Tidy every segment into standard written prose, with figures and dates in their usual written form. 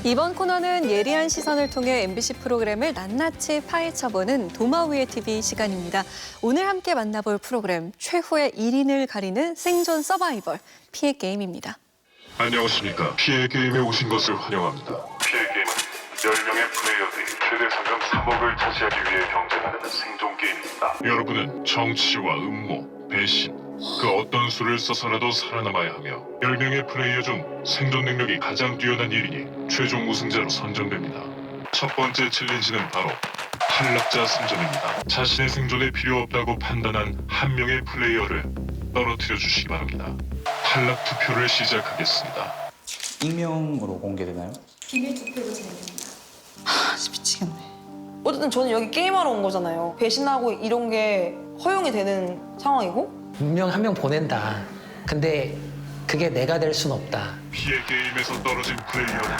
이번 코너는 예리한 시선을 통해 MBC 프로그램을 낱낱이 파헤쳐보는 도마 위의 TV 시간입니다. 오늘 함께 만나볼 프로그램 최후의 1인을 가리는 생존 서바이벌 피해 게임입니다. 안녕하십니까. 피해 게임에 오신 것을 환영합니다. 피해 게임은 10명의 플레이어들이 최대 상금 3억을 차지하기 위해 경쟁하는 생존 게임입니다. 여러분은 정치와 음모, 배신, 그 어떤 수를 써서라도 살아남아야 하며 10명의 플레이어 중 생존 능력이 가장 뛰어난 1인이 최종 우승자로 선정됩니다. 첫 번째 챌린지는 바로 탈락자 선점입니다. 자신의 생존에 필요 없다고 판단한 한 명의 플레이어를 떨어뜨려 주시기 바랍니다. 탈락 투표를 시작하겠습니다. 익명으로 공개되나요? 비밀 투표로 진행됩니다. 미치겠네. 어쨌든 저는 여기 게임하러 온 거잖아요. 배신하고 이런 게 허용이 되는 상황이고 분명 한 명 보낸다. 근데 그게 내가 될 순 없다. 피해 게임에서 떨어진 플레이어는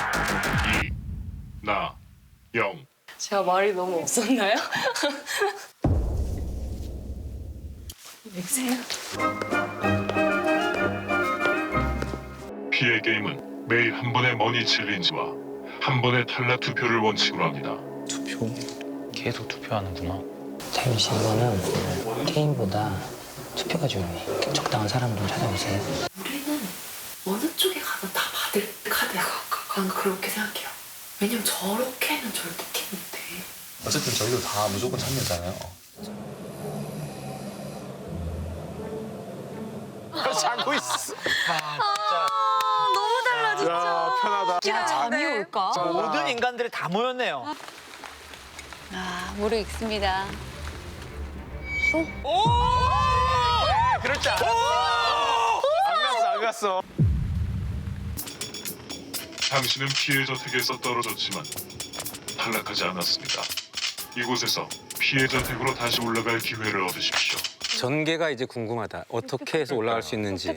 이나영. 제가 말이 너무 없었나요? 여보세요? 피해 게임은 매일 한 번의 머니 챌린지와 한 번의 탈락 투표를 원칙으로 합니다. 투표? 계속 투표하는구나. 태윤 씨, 이거는 게임보다 투표가 중요해. 적당한 사람 좀 찾아보세요. 우리는 어느 쪽에 가면 다 받을 카드야. 난 그렇게 생각해요. 왜냐면 저렇게는 절대 팀 못해. 어쨌든 저희도 다 무조건 참여잖아요. 자고 있어. 너무 달라 진짜. 야, 편하다. 야, 잠이 올까? 모든 인간들이 다 모였네요. 아, 모르겠습니다. 오! 그렇지 않았어. 안 갔어. 당신은 피해 저택에서 떨어졌지만 탈락하지 않았습니다. 이곳에서 피해 저택으로 다시 올라갈 기회를 얻으십시오. 전개가 이제 궁금하다. 어떻게 해서 올라갈 수 있는지.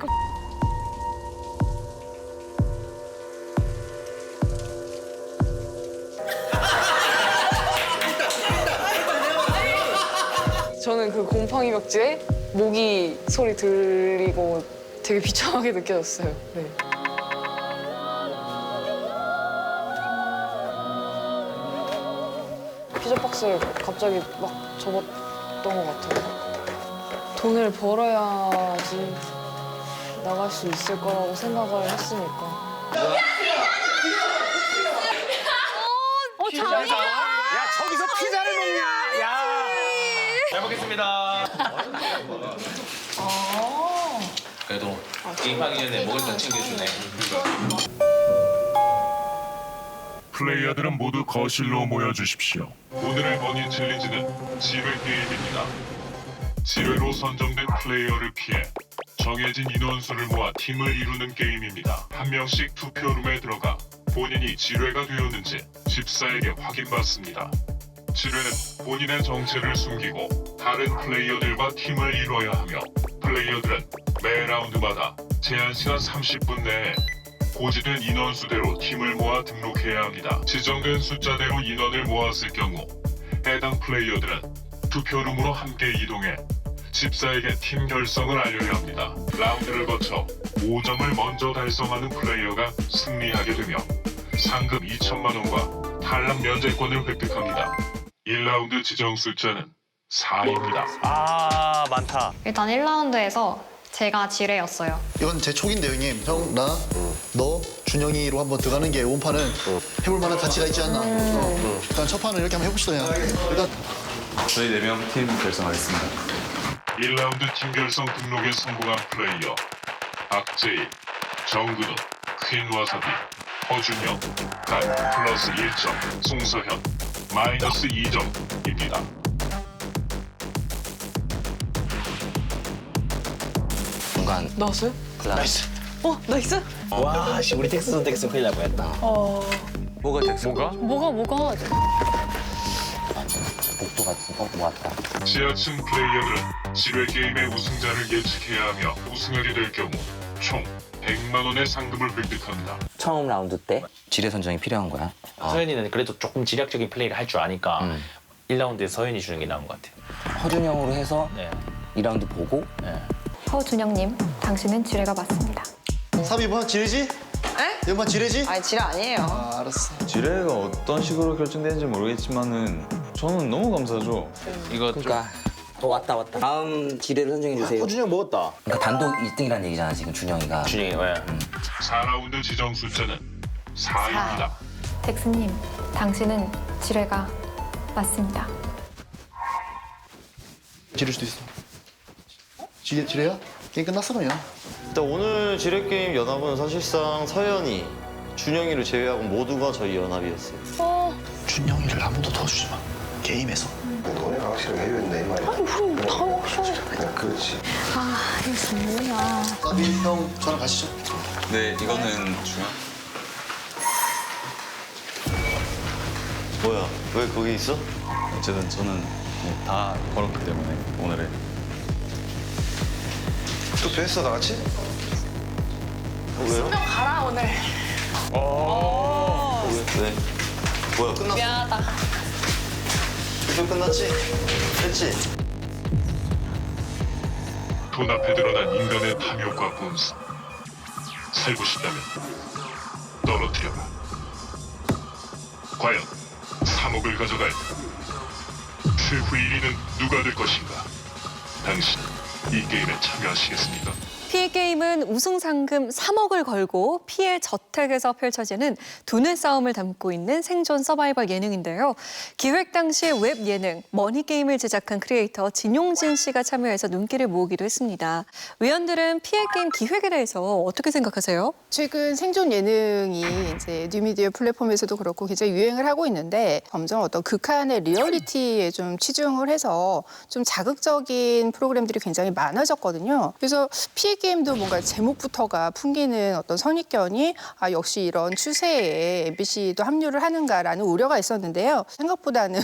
저는 그 곰팡이 벽지에 모기 소리 들리고 되게 비참하게 느껴졌어요. 네. 피자 박스를 갑자기 막 접었던 것 같아요. 돈을 벌어야지 나갈 수 있을 거라고 생각을 했으니까. 야, 저기서 피자를 먹냐? 야. 잘 먹겠습니다. 그래도 게임하기 전에 먹을 건 챙겨주네. 플레이어들은 모두 거실로 모여주십시오. 오늘의 머니 챌린지는 지뢰 게임입니다. 지뢰로 선정된 플레이어를 피해 정해진 인원수를 모아 팀을 이루는 게임입니다. 한 명씩 투표룸에 들어가 본인이 지뢰가 되었는지 집사에게 확인받습니다. 지뢰는 본인의 정체를 숨기고 다른 플레이어들과 팀을 이뤄야 하며 플레이어들은 매 라운드마다 제한 시간 30분 내에 고지된 인원수대로 팀을 모아 등록해야 합니다. 지정된 숫자대로 인원을 모았을 경우 해당 플레이어들은 투표룸으로 함께 이동해 집사에게 팀 결성을 알려야 합니다. 라운드를 거쳐 5점을 먼저 달성하는 플레이어가 승리하게 되며 상금 2천만 원과 탈락 면제권을 획득합니다. 1라운드 지정 숫자는 4입니다. 아, 많다. 일단 1라운드에서 제가 지뢰였어요. 이건 제 촉인데 형님. 형, 나, 너, 준영이로 한번 들어가는 게 원판은 해볼 만한 가치가 있지 않나. 일단 첫 판은 이렇게 한번 해봅시다. 그냥. 일단 저희 4명 팀 결성하겠습니다. 1라운드 팀 결성 등록에 성공한 플레이어 박재일, 정근우, 퀸와사비, 허준영, 간 플러스 1점, 송서현 마이너스 2점입니다. 중간 나왔어요? 나이스. 나이스? 와, 씨, 우리 텍스 선택했으면 큰일 날 뻔했다. 뭐가 됐어? 뭐가? 복도 같은 거 모았다. 지하층 플레이어들은 지뢰 게임의 우승자를 예측해야 하며 우승하게 될 경우 총 100만 원의 상금을 획득합니다. 처음 라운드 때 지뢰 선정이 필요한 거야. 서현이는 그래도 조금 지략적인 플레이를 할 줄 아니까 1라운드에 서현이 주는 게 나은 것 같아요. 허준영으로 해서 네. 2라운드 보고 허준영님, 당신은 지뢰가 맞습니다. 사비 뭐 지르지? 에? 연마 지뢰지? 아니 지뢰 아니에요. 아, 알았어. 지뢰가 어떤 식으로 결정되는지 모르겠지만은 저는 너무 감사하죠. 이거 그러니까 왔다. 다음 지뢰를 선정해 주세요. 준영 먹었다. 그러니까 단독 1등이라는 얘기잖아 지금 준영이가. 준영이 왜? 4라운드 지정 숫자는 4입니다. 덱스님, 당신은 지뢰가 맞습니다. 지뢰 수도 있어. 지뢰야? 게임 끝났어 그냥. 일단 오늘 지뢰 게임 연합은 사실상 서연이, 준영이를 제외하고 모두가 저희 연합이었어요. 준영이를 아무도 도와주지 마. 게임에서. 너네가 확실하게 해줬네 이 말이야. 아니 우리 다 확실하게. 그냥 그렇지. 나비 형 저랑 가시죠. 네, 이거는 중요. 뭐야? 왜 거기 있어? 어쨌든 저는 다 걸었기 때문에 오늘은 투표했어 다 같이? 왜요? 가라 오늘. 왜? 뭐야 끝났어? 미안하다. 투표 끝났지? 됐지? 돈 앞에 드러난 인간의 탐욕과 분수. 살고 싶다면 떨어뜨려라. 과연 3억을 가져갈 최후 1위는 누가 될 것인가? 당신 이 게임에 참여하시겠습니까? 피해 게임은 우승 상금 3억을 걸고 피해 저택에서 펼쳐지는 두뇌 싸움을 담고 있는 생존 서바이벌 예능인데요. 기획 당시 웹 예능 머니게임을 제작한 크리에이터 진용진 씨가 참여해서 눈길을 모으기도 했습니다. 위원들은 피해 게임 기획에 대해서 어떻게 생각하세요? 최근 생존 예능이 이제 뉴미디어 플랫폼에서도 그렇고 굉장히 유행을 하고 있는데 점점 어떤 극한의 리얼리티에 좀 치중을 해서 좀 자극적인 프로그램들이 굉장히 많아졌거든요. 그래서 피해 게임도 뭔가 제목부터가 풍기는 어떤 선입견이 역시 이런 추세에 MBC도 합류를 하는가라는 우려가 있었는데요. 생각보다는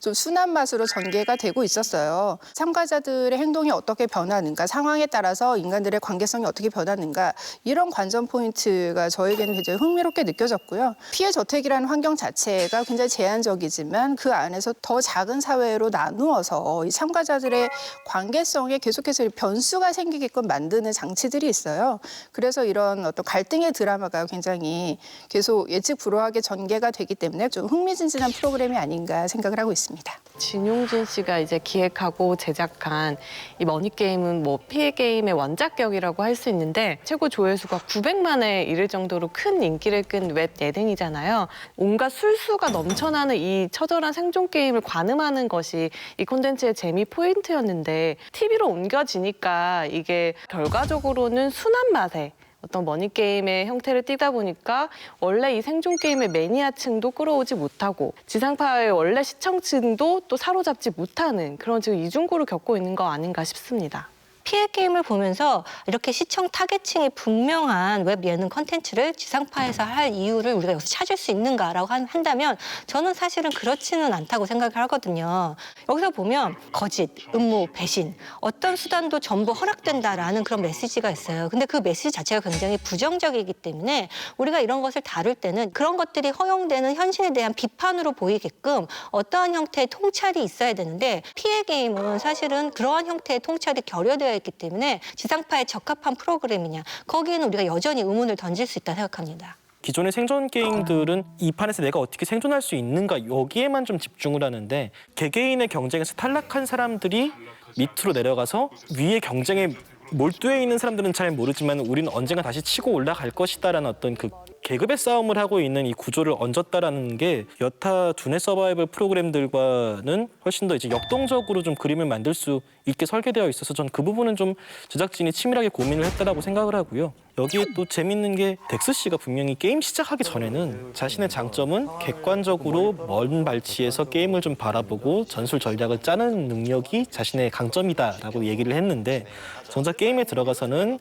좀 순한 맛으로 전개가 되고 있었어요. 참가자들의 행동이 어떻게 변하는가, 상황에 따라서 인간들의 관계성이 어떻게 변하는가 이런 관전 포인트가 저에게는 굉장히 흥미롭게 느껴졌고요. 피해 저택이라는 환경 자체가 굉장히 제한적이지만 그 안에서 더 작은 사회로 나누어서 이 참가자들의 관계성에 계속해서 변수가 생기게끔 만드는 장치들이 있어요. 그래서 이런 어떤 갈등의 드라마가 굉장히 계속 예측 불허하게 전개가 되기 때문에 좀 흥미진진한 프로그램이 아닌가 생각을 하고 있습니다. 진용진 씨가 이제 기획하고 제작한 이 머니게임은 뭐 피해 게임의 원작격이라고 할 수 있는데 최고 조회수가 900만에 이를 정도로 큰 인기를 끈 웹 예능이잖아요. 온갖 술수가 넘쳐나는 이 처절한 생존 게임을 관음하는 것이 이 콘텐츠의 재미 포인트였는데 TV로 옮겨지니까 이게 결과적으로는 순한 맛에 어떤 머니게임의 형태를 띠다 보니까 원래 이 생존게임의 매니아층도 끌어오지 못하고 지상파의 원래 시청층도 또 사로잡지 못하는 그런 지금 이중고를 겪고 있는 거 아닌가 싶습니다. 피해 게임을 보면서 이렇게 시청 타겟층이 분명한 웹 예능 컨텐츠를 지상파에서 할 이유를 우리가 여기서 찾을 수 있는가라고 한다면 저는 사실은 그렇지는 않다고 생각을 하거든요. 여기서 보면 거짓, 음모, 배신, 어떤 수단도 전부 허락된다라는 그런 메시지가 있어요. 근데 그 메시지 자체가 굉장히 부정적이기 때문에 우리가 이런 것을 다룰 때는 그런 것들이 허용되는 현실에 대한 비판으로 보이게끔 어떠한 형태의 통찰이 있어야 되는데 피해 게임은 사실은 그러한 형태의 통찰이 결여되어 있기 때문에 지상파에 적합한 프로그램이냐 거기에는 우리가 여전히 의문을 던질 수 있다 생각합니다. 기존의 생존 게임들은 이 판에서 내가 어떻게 생존할 수 있는가 여기에만 좀 집중을 하는데 개개인의 경쟁에서 탈락한 사람들이 밑으로 내려가서 위의 경쟁에 몰두해 있는 사람들은 잘 모르지만 우리는 언젠가 다시 치고 올라갈 것이다라는 어떤 그 계급의 싸움을 하고 있는 이 구조를 얹었다라는 게 여타 두뇌 서바이벌 프로그램들과는 훨씬 더 이제 역동적으로 좀 그림을 만들 수 있게 설계되어 있어서 전 그 부분은 좀 제작진이 치밀하게 고민을 했다라고 생각을 하고요. 여기에 또 재밌는 게 덱스 씨가 분명히 게임 시작하기 전에는 자신의 장점은 객관적으로 먼 발치에서 게임을 좀 바라보고 전술 전략을 짜는 능력이 자신의 강점이다라고 얘기를 했는데 정작 게임에 들어가서는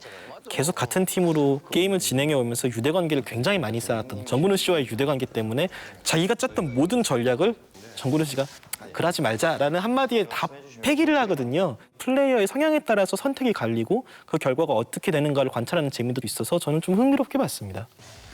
계속 같은 팀으로 게임을 진행해 오면서 유대관계를 굉장히 많이 쌓았던 정근우 씨와의 유대관계 때문에 자기가 짰던 모든 전략을 정근우 씨가 그러지 말자라는 한마디에 다 폐기를 하거든요. 플레이어의 성향에 따라서 선택이 갈리고 그 결과가 어떻게 되는가를 관찰하는 재미도 있어서 저는 좀 흥미롭게 봤습니다.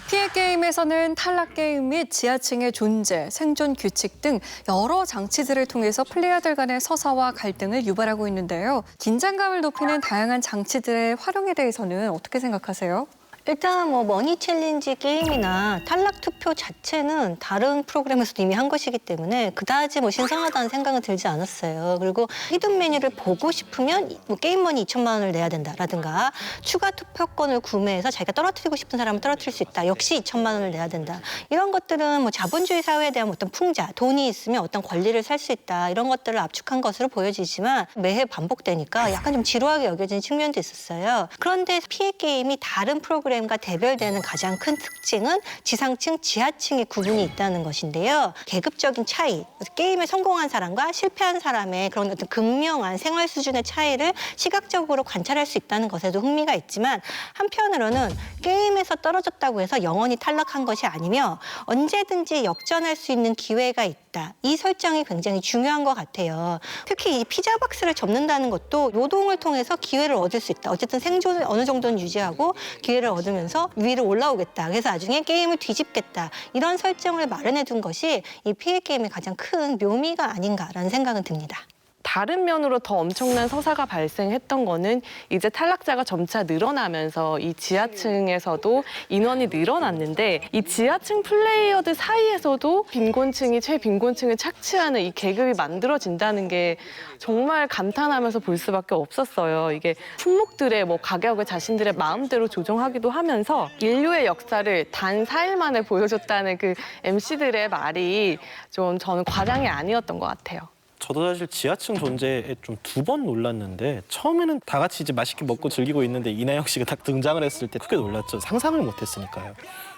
피해 게임에서는 탈락 게임 및 지하층의 존재, 생존 규칙 등 여러 장치들을 통해서 플레이어들 간의 서사와 갈등을 유발하고 있는데요. 긴장감을 높이는 다양한 장치들의 활용에 대해서는 어떻게 생각하세요? 일단 뭐 머니 챌린지 게임이나 탈락 투표 자체는 다른 프로그램에서도 이미 한 것이기 때문에 그다지 뭐 신선하다는 생각은 들지 않았어요. 그리고 히든 메뉴를 보고 싶으면 뭐 게임 머니 2천만 원을 내야 된다라든가 추가 투표권을 구매해서 자기가 떨어뜨리고 싶은 사람을 떨어뜨릴 수 있다. 역시 2천만 원을 내야 된다. 이런 것들은 뭐 자본주의 사회에 대한 어떤 풍자, 돈이 있으면 어떤 권리를 살 수 있다. 이런 것들을 압축한 것으로 보여지지만 매해 반복되니까 약간 좀 지루하게 여겨지는 측면도 있었어요. 그런데 피해 게임이 다른 프로그램과 대별되는 가장 큰 특징은 지상층, 지하층의 구분이 있다는 것인데요. 계급적인 차이, 게임에 성공한 사람과 실패한 사람의 그런 어떤 극명한 생활 수준의 차이를 시각적으로 관찰할 수 있다는 것에도 흥미가 있지만 한편으로는 게임에서 떨어졌다고 해서 영원히 탈락한 것이 아니며 언제든지 역전할 수 있는 기회가 있다. 이 설정이 굉장히 중요한 것 같아요. 특히 이 피자 박스를 접는다는 것도 노동을 통해서 기회를 얻을 수 있다. 어쨌든 생존을 어느 정도는 유지하고 기회를 얻으면서 위로 올라오겠다. 그래서 나중에 게임을 뒤집겠다. 이런 설정을 마련해 둔 것이 이 피해 게임의 가장 큰 묘미가 아닌가라는 생각은 듭니다. 다른 면으로 더 엄청난 서사가 발생했던 거는 이제 탈락자가 점차 늘어나면서 이 지하층에서도 인원이 늘어났는데 이 지하층 플레이어들 사이에서도 빈곤층이 최빈곤층을 착취하는 이 계급이 만들어진다는 게 정말 감탄하면서 볼 수밖에 없었어요. 이게 품목들의 뭐 가격을 자신들의 마음대로 조정하기도 하면서 인류의 역사를 단 4일 만에 보여줬다는 그 MC들의 말이 좀 저는 과장이 아니었던 것 같아요. 저도 사실 지하층 존재에 좀 2번 놀랐는데 처음에는 다 같이 이제 맛있게 먹고 즐기고 있는데 이나영 씨가 딱 등장을 했을 때 크게 놀랐죠. 상상을 못했으니까요.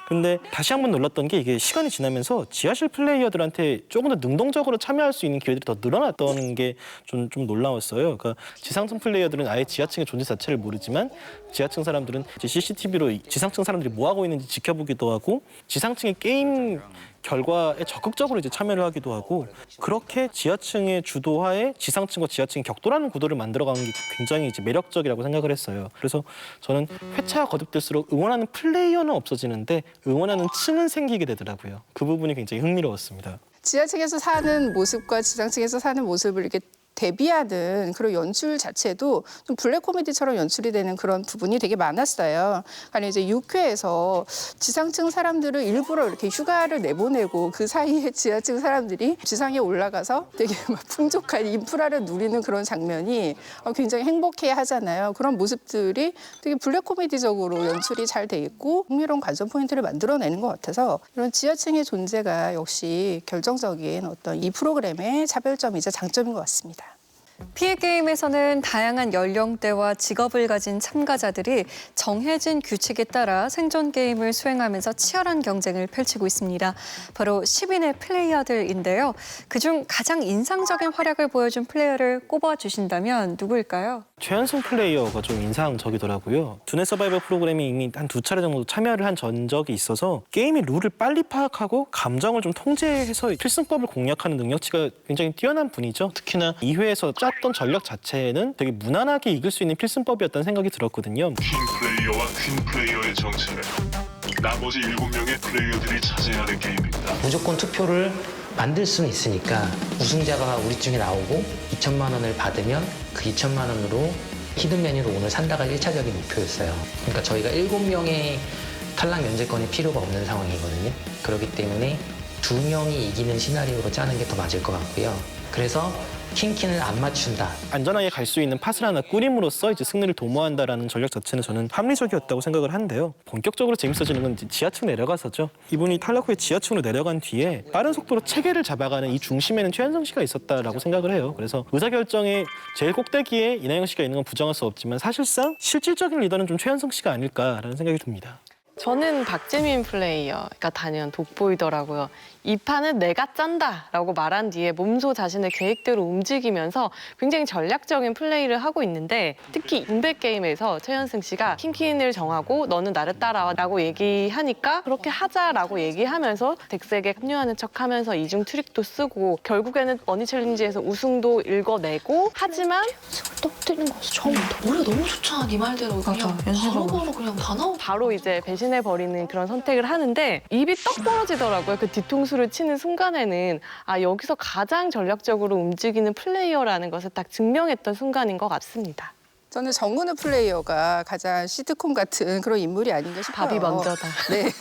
근데 다시 한번 놀랐던 게 이게 시간이 지나면서 지하실 플레이어들한테 조금 더 능동적으로 참여할 수 있는 기회들이 더 늘어났다는 게 좀 놀라웠어요. 그러니까 지상층 플레이어들은 아예 지하층의 존재 자체를 모르지만 지하층 사람들은 이제 CCTV로 지상층 사람들이 뭐 하고 있는지 지켜보기도 하고 지상층의 게임 결과에 적극적으로 이제 참여를 하기도 하고 그렇게 지하층의 주도하에 지상층과 지하층이 격돌하는 구도를 만들어가는 게 굉장히 이제 매력적이라고 생각을 했어요. 그래서 저는 회차가 거듭될수록 응원하는 플레이어는 없어지는데 응원하는 층은 생기게 되더라고요. 그 부분이 굉장히 흥미로웠습니다. 지하층에서 사는 모습과 지상층에서 사는 모습을 이렇게 대비하는 그런 연출 자체도 좀 블랙 코미디처럼 연출이 되는 그런 부분이 되게 많았어요. 아니 이제 6회에서 지상층 사람들을 일부러 이렇게 휴가를 내보내고 그 사이에 지하층 사람들이 지상에 올라가서 되게 막 풍족한 인프라를 누리는 그런 장면이 굉장히 행복해 하잖아요. 그런 모습들이 되게 블랙 코미디적으로 연출이 잘 돼 있고 흥미로운 관전 포인트를 만들어내는 것 같아서 이런 지하층의 존재가 역시 결정적인 어떤 이 프로그램의 차별점이자 장점인 것 같습니다. 피해 게임에서는 다양한 연령대와 직업을 가진 참가자들이 정해진 규칙에 따라 생존 게임을 수행하면서 치열한 경쟁을 펼치고 있습니다. 바로 10인의 플레이어들인데요. 그중 가장 인상적인 활약을 보여준 플레이어를 꼽아주신다면 누구일까요? 최연승 플레이어가 좀 인상적이더라고요. 두뇌 서바이벌 프로그램이 이미 한 2차례 정도 참여를 한 전적이 있어서 게임의 룰을 빨리 파악하고 감정을 좀 통제해서 필승법을 공략하는 능력치가 굉장히 뛰어난 분이죠. 특히나 2회에서 짰던 전략 자체는 되게 무난하게 이길 수 있는 필승법이었다는 생각이 들었거든요. 킹 플레이어와 퀸 플레이어의 정체는 나머지 7명의 플레이어들이 차지하는 게임입니다. 무조건 투표를 만들 수는 있으니까 우승자가 우리 중에 나오고 2천만 원을 받으면 그 2천만 원으로 히든 메뉴로 오늘 산다가 1차적인 목표였어요. 그러니까 저희가 7명의 탈락 면제권이 필요가 없는 상황이거든요. 그렇기 때문에 2명이 이기는 시나리오로 짜는 게 더 맞을 것 같고요. 그래서 킹킹을 안 맞춘다. 안전하게 갈 수 있는 팟을 하나 꾸림으로써 이제 승리를 도모한다라는 전략 자체는 저는 합리적이었다고 생각을 하는데요. 본격적으로 재밌어지는 건 이제 지하층 내려가서죠. 이분이 탈락 후에 지하층으로 내려간 뒤에 빠른 속도로 체계를 잡아가는 이 중심에는 최현성 씨가 있었다라고 생각을 해요. 그래서 의사결정의 제일 꼭대기에 이나영 씨가 있는 건 부정할 수 없지만 사실상 실질적인 리더는 좀 최현성 씨가 아닐까라는 생각이 듭니다. 저는 박재민 플레이어가 단연 돋보이더라고요. 이 판은 내가 짠다라고 말한 뒤에 몸소 자신의 계획대로 움직이면서 굉장히 전략적인 플레이를 하고 있는데 특히 인베 게임에서 최현승 씨가 킹킹을 정하고 너는 나를 따라와라고 얘기하니까 그렇게 하자라고 얘기하면서 덱스에게 합류하는 척하면서 이중 트릭도 쓰고 결국에는 머니 챌린지에서 우승도 읽어내고 하지만 떡뜨리는 거 처음부터 머리가 너무 좋잖아 네 말대로 그냥 바로 그냥 다 나오고 바로 이제 배신해버리는 그런 선택을 하는데 입이 떡 벌어지더라고요. 그 뒤통수를 치는 순간에는 아 여기서 가장 전략적으로 움직이는 플레이어라는 것을 딱 증명했던 순간인 것 같습니다. 저는 정근우 플레이어가 가장 시트콤 같은 그런 인물이 아닌가 싶어요. 밥이 먼저다. 네.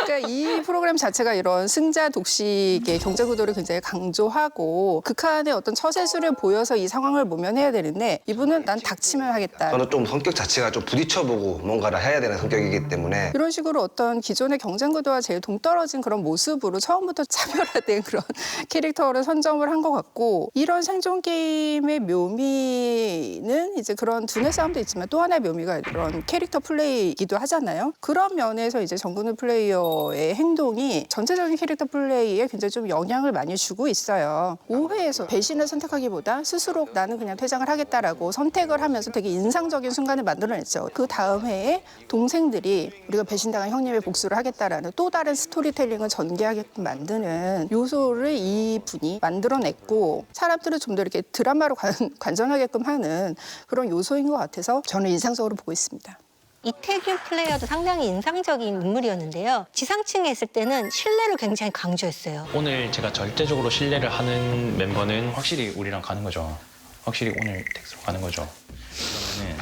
그러니까 이 프로그램 자체가 이런 승자 독식의 경제 구도를 굉장히 강조하고 극한의 어떤 처세술을 보여서 이 상황을 모면해야 되는데 이분은 난 닥치면 하겠다. 저는 좀 성격 자체가 좀 부딪혀보고 뭔가를 해야 되는 성격이기 때문에 이런 식으로 어떤 기존의 경쟁 구도와 제일 동떨어진 그런 모습으로 처음부터 차별화된 그런 캐릭터를 선점을 한 것 같고 이런 생존 게임의 묘미는 이제 그런 두뇌 싸움도 있지만 또 하나의 묘미가 이런 캐릭터 플레이이기도 하잖아요. 그런 면에서 이제 정근우 플레이어의 행동이 전체적인 캐릭터 플레이에 굉장히 좀 영향을 많이 주고 있어요. 5회에서 배신을 선택하기보다 스스로 나는 그냥 퇴장을 하겠다라고 선택을 하면서 되게 인상적인 순간을 만들어냈죠. 그 다음 회에 동생들이 우리가 배신당한 형님의 복수를 하겠다라는 또 다른 스토리텔링을 전개하게끔 만드는 요소를 이분이 만들어냈고 사람들을 좀 더 이렇게 드라마로 관전하게끔 하는 그런 요소인 것 같아서 저는 인상적으로 보고 있습니다. 이태균 플레이어도 상당히 인상적인 인물이었는데요. 지상층에 있을 때는 신뢰를 굉장히 강조했어요. 오늘 제가 절대적으로 신뢰를 하는 멤버는 확실히 우리랑 가는 거죠. 확실히 오늘 텍스로 가는 거죠. 그러면은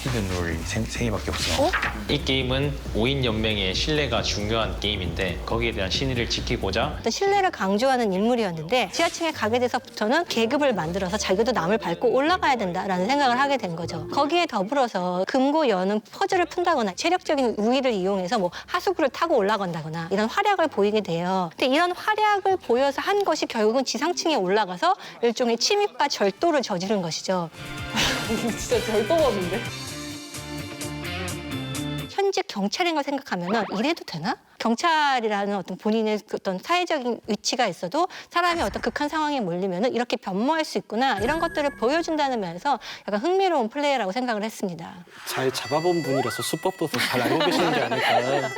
히든 롤이 세 개밖에 없어. 이 게임은 5인 연맹의 신뢰가 중요한 게임인데 거기에 대한 신의를 지키고자 어떤 신뢰를 강조하는 인물이었는데 지하층에 가게 돼서부터는 계급을 만들어서 자기도 남을 밟고 올라가야 된다라는 생각을 하게 된 거죠. 거기에 더불어서 금고 여는 퍼즐을 푼다거나 체력적인 우위를 이용해서 뭐 하수구를 타고 올라간다거나 이런 활약을 보이게 돼요. 근데 이런 활약을 보여서 한 것이 결국은 지상층에 올라가서 일종의 침입과 절도를 저지른 것이죠. 진짜 절도범인데? 현직 경찰인 걸 생각하면 이래도 되나? 경찰이라는 어떤 본인의 어떤 사회적인 위치가 있어도 사람이 어떤 극한 상황에 몰리면 이렇게 변모할 수 있구나 이런 것들을 보여준다는 면에서 약간 흥미로운 플레이라고 생각을 했습니다. 잘 잡아본 분이라서 수법도 더 잘 알고 계시는 게 아닐까.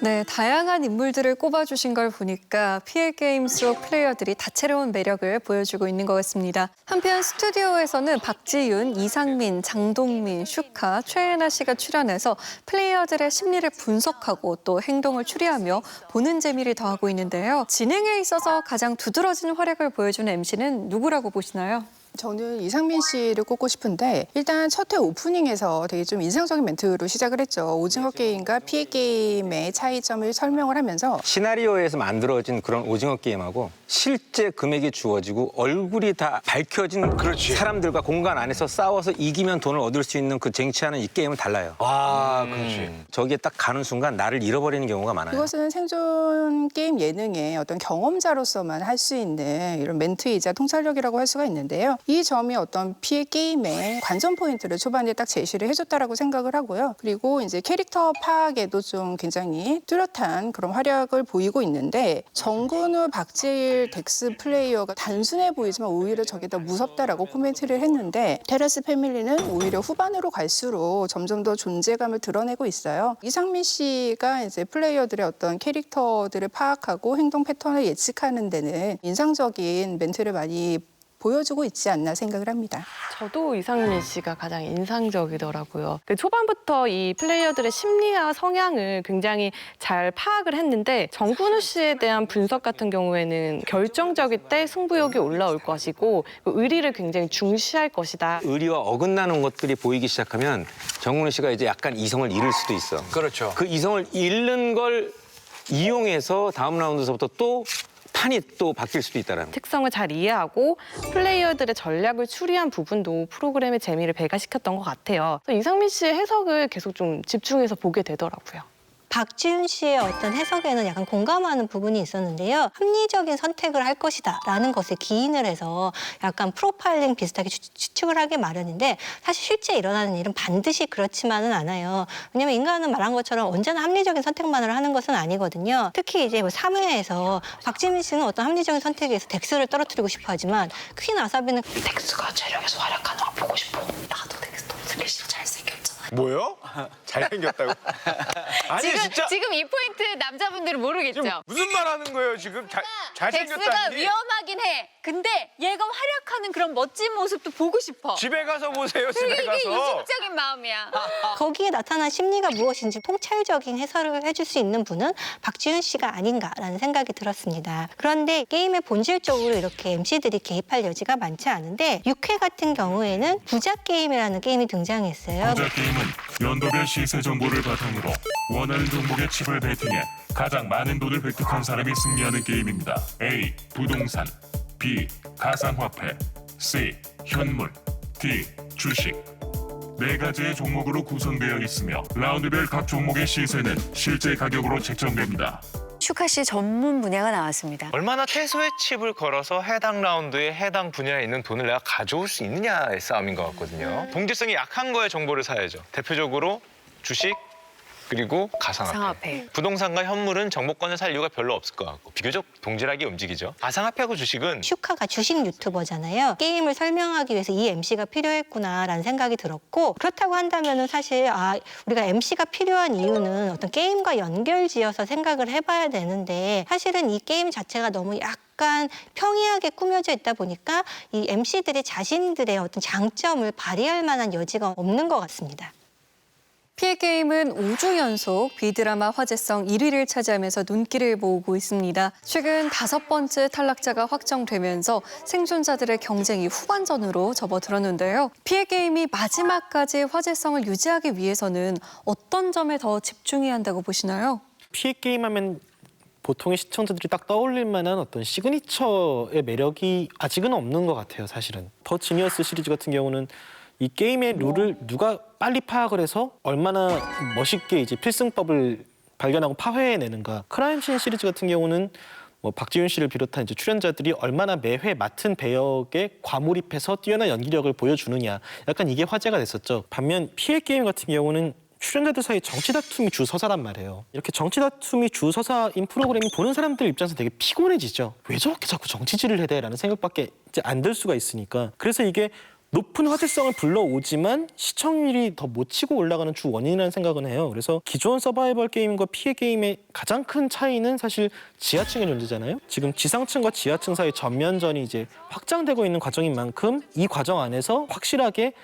네, 다양한 인물들을 꼽아주신 걸 보니까 PL 게임 속 플레이어들이 다채로운 매력을 보여주고 있는 것 같습니다. 한편 스튜디오에서는 박지윤, 이상민, 장동민, 슈카, 최애나 씨가 출연해서 플레이어들의 심리를 분석하고 또 행동을 추리하며 보는 재미를 더하고 있는데요. 진행에 있어서 가장 두드러진 활약을 보여주는 MC는 누구라고 보시나요? 저는 이상민 씨를 꼽고 싶은데 일단 첫 회 오프닝에서 되게 좀 인상적인 멘트로 시작을 했죠. 오징어 게임과 피해 게임의 차이점을 설명을 하면서 시나리오에서 만들어진 그런 오징어 게임하고 실제 금액이 주어지고 얼굴이 다 밝혀진 사람들과 공간 안에서 싸워서 이기면 돈을 얻을 수 있는 그 쟁취하는 이 게임은 달라요. 아, 그렇지. 저기에 딱 가는 순간 나를 잃어버리는 경우가 많아요. 그것은 생존 게임 예능의 어떤 경험자로서만 할 수 있는 이런 멘트이자 통찰력이라고 할 수가 있는데요. 이 점이 어떤 피해 게임의 관전 포인트를 초반에 딱 제시를 해줬다라고 생각을 하고요. 그리고 이제 캐릭터 파악에도 좀 굉장히 뚜렷한 그런 활약을 보이고 있는데 정근우, 박지일, 덱스 플레이어가 단순해 보이지만 오히려 저게 더 무섭다라고 코멘트를 했는데 테라스 패밀리는 오히려 후반으로 갈수록 점점 더 존재감을 드러내고 있어요. 이상민 씨가 이제 플레이어들의 어떤 캐릭터들을 파악하고 행동 패턴을 예측하는 데는 인상적인 멘트를 많이 보여주고 있지 않나 생각을 합니다. 저도 이상민 씨가 가장 인상적이더라고요. 초반부터 이 플레이어들의 심리와 성향을 굉장히 잘 파악을 했는데 정근우 씨에 대한 분석 같은 경우에는 결정적일 때 승부욕이 올라올 것이고 의리를 굉장히 중시할 것이다. 의리와 어긋나는 것들이 보이기 시작하면 정근우 씨가 이제 약간 이성을 잃을 수도 있어. 그렇죠. 그 이성을 잃는 걸 이용해서 다음 라운드서부터 또 판이 또 바뀔 수도 있다라는. 특성을 잘 이해하고 플레이어들의 전략을 추리한 부분도 프로그램의 재미를 배가시켰던 것 같아요. 그래서 이상민 씨의 해석을 계속 좀 집중해서 보게 되더라고요. 박지윤 씨의 어떤 해석에는 약간 공감하는 부분이 있었는데요. 합리적인 선택을 할 것이다 라는 것에 기인을 해서 약간 프로파일링 비슷하게 추측을 하게 마련인데 사실 실제 일어나는 일은 반드시 그렇지만은 않아요. 왜냐면 인간은 말한 것처럼 언제나 합리적인 선택만을 하는 것은 아니거든요. 특히 이제 3회에서 박지민 씨는 어떤 합리적인 선택에 의해서 덱스를 떨어뜨리고 싶어 하지만 퀸 아사비는 덱스가 체력에서 활약하는 걸 보고 싶어. 나도 덱스 너무 잘생겼잖아. 뭐요? 잘생겼다고? 아니 진짜 지금 이 포인트 남자분들은 모르겠죠? 지금 무슨 말 하는 거예요 지금? 덱스가 잘생겼다니? 위험하긴 해. 근데 얘가 활약하는 그런 멋진 모습도 보고 싶어. 집에 가서 보세요. 집에 이게 가서. 이중적인 마음이야. 거기에 나타난 심리가 무엇인지 통찰적인 해설을 해줄 수 있는 분은 박지윤 씨가 아닌가라는 생각이 들었습니다. 그런데 게임의 본질적으로 이렇게 MC들이 개입할 여지가 많지 않은데 6회 같은 경우에는 부자 게임이라는 게임이 등장했어요. 부자 게임은 연도별 시세 정보를 바탕으로 원하는 종목의 칩을 배팅해 가장 많은 돈을 획득한 사람이 승리하는 게임입니다. A. 부동산, B. 가상화폐, C. 현물, D. 주식. 4가지의 종목으로 구성되어 있으며 라운드별 각 종목의 시세는 실제 가격으로 책정됩니다. 슈카 씨 전문 분야가 나왔습니다. 얼마나 최소의 칩을 걸어서 해당 라운드에 해당 분야에 있는 돈을 내가 가져올 수 있느냐의 싸움인 것 같거든요. 동질성이 약한 거에 정보를 사야죠. 대표적으로 주식, 그리고 가상화폐. 부동산과 현물은 정보권을 살 이유가 별로 없을 것 같고 비교적 동질하게 움직이죠. 가상화폐하고 주식은 슈카가 주식 유튜버잖아요. 게임을 설명하기 위해서 이 MC가 필요했구나라는 생각이 들었고 그렇다고 한다면 사실 우리가 MC가 필요한 이유는 어떤 게임과 연결지어서 생각을 해봐야 되는데 사실은 이 게임 자체가 너무 약간 평이하게 꾸며져 있다 보니까 이 MC들이 자신들의 어떤 장점을 발휘할 만한 여지가 없는 것 같습니다. 피해 게임은 5주 연속 비드라마 화제성 1위를 차지하면서 눈길을 모으고 있습니다. 최근 5번째 탈락자가 확정되면서 생존자들의 경쟁이 후반전으로 접어들었는데요. 피해 게임이 마지막까지 화제성을 유지하기 위해서는 어떤 점에 더 집중해야 한다고 보시나요? 피해 게임 하면 보통의 시청자들이 딱 떠올릴 만한 어떤 시그니처의 매력이 아직은 없는 것 같아요, 사실은. 더 지니어스 시리즈 같은 경우는 이 게임의 룰을 누가 빨리 파악을 해서 얼마나 멋있게 이제 필승법을 발견하고 파회해내는가. 크라임씬 시리즈 같은 경우는 뭐 박지윤 씨를 비롯한 이제 출연자들이 얼마나 매회 맡은 배역에 과몰입해서 뛰어난 연기력을 보여주느냐. 약간 이게 화제가 됐었죠. 반면 피해 게임 같은 경우는 출연자들 사이 정치 다툼이 주 서사란 말이에요. 이렇게 정치 다툼이 주 서사인 프로그램이 보는 사람들 입장에서 되게 피곤해지죠. 왜 저렇게 자꾸 정치질을 해야 돼? 라는 생각밖에 이제 안 들 수가 있으니까. 그래서 이게 높은 화제성을 불러오지만 시청률이 더 못 치고 올라가는 주 원인이라는 생각은 해요. 그래서 기존 서바이벌 게임과 피해 게임의 가장 큰 차이는 사실 지하층의 존재잖아요. 지금 지상층과 지하층 사이 전면전이 이제 확장되고 있는 과정인 만큼 이 과정 안에서 확실하게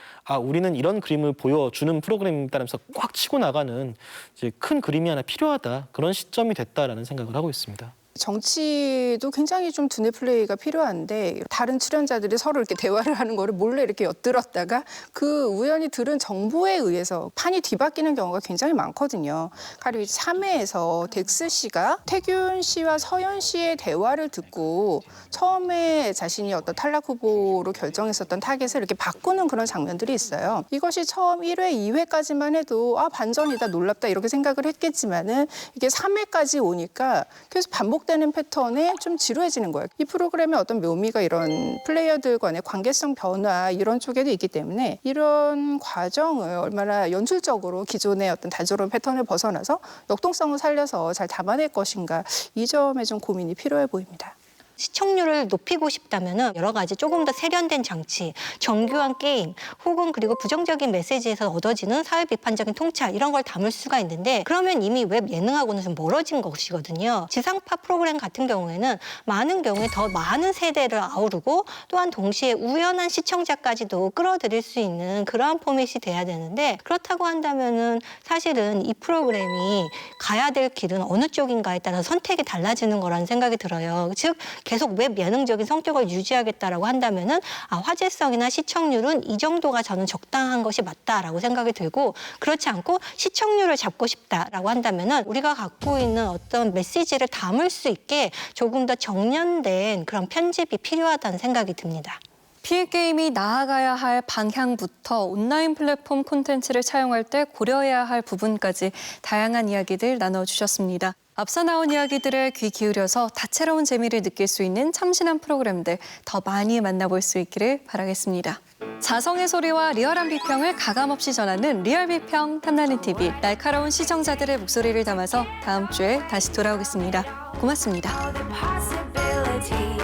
우리는 이런 그림을 보여주는 프로그램이라면서 꽉 치고 나가는 이제 큰 그림이 하나 필요하다. 그런 시점이 됐다라는 생각을 하고 있습니다. 정치도 굉장히 좀 두뇌 플레이가 필요한데 다른 출연자들이 서로 이렇게 대화를 하는 거를 몰래 이렇게 엿들었다가 그 우연히 들은 정보에 의해서 판이 뒤바뀌는 경우가 굉장히 많거든요. 가령 3회에서 덱스 씨가 태균 씨와 서연 씨의 대화를 듣고 처음에 자신이 어떤 탈락 후보로 결정했었던 타겟을 이렇게 바꾸는 그런 장면들이 있어요. 이것이 처음 1회, 2회까지만 해도 반전이다, 놀랍다 이렇게 생각을 했겠지만은 이게 3회까지 오니까 계속 반복되는 패턴에 좀 지루해지는 거예요. 이 프로그램의 어떤 묘미가 이런 플레이어들 간의 관계성 변화 이런 쪽에도 있기 때문에 이런 과정을 얼마나 연출적으로 기존의 어떤 단조로운 패턴을 벗어나서 역동성을 살려서 잘 담아낼 것인가 이 점에 좀 고민이 필요해 보입니다. 시청률을 높이고 싶다면 여러 가지 조금 더 세련된 장치, 정교한 게임, 혹은 그리고 부정적인 메시지에서 얻어지는 사회 비판적인 통찰 이런 걸 담을 수가 있는데 그러면 이미 웹 예능하고는 좀 멀어진 것이거든요. 지상파 프로그램 같은 경우에는 많은 경우에 더 많은 세대를 아우르고 또한 동시에 우연한 시청자까지도 끌어들일 수 있는 그러한 포맷이 돼야 되는데 그렇다고 한다면은 사실은 이 프로그램이 가야 될 길은 어느 쪽인가에 따라 선택이 달라지는 거라는 생각이 들어요. 즉 계속 웹 예능적인 성격을 유지하겠다라고 한다면은 화제성이나 시청률은 이 정도가 저는 적당한 것이 맞다라고 생각이 들고 그렇지 않고 시청률을 잡고 싶다라고 한다면은 우리가 갖고 있는 어떤 메시지를 담을 수 있게 조금 더 정련된 그런 편집이 필요하다는 생각이 듭니다. 피해 게임이 나아가야 할 방향부터 온라인 플랫폼 콘텐츠를 차용할 때 고려해야 할 부분까지 다양한 이야기들 나눠주셨습니다. 앞서 나온 이야기들에 귀 기울여서 다채로운 재미를 느낄 수 있는 참신한 프로그램들 더 많이 만나볼 수 있기를 바라겠습니다. 자성의 소리와 리얼한 비평을 가감없이 전하는 리얼 비평 탐나는 TV. 날카로운 시청자들의 목소리를 담아서 다음 주에 다시 돌아오겠습니다. 고맙습니다.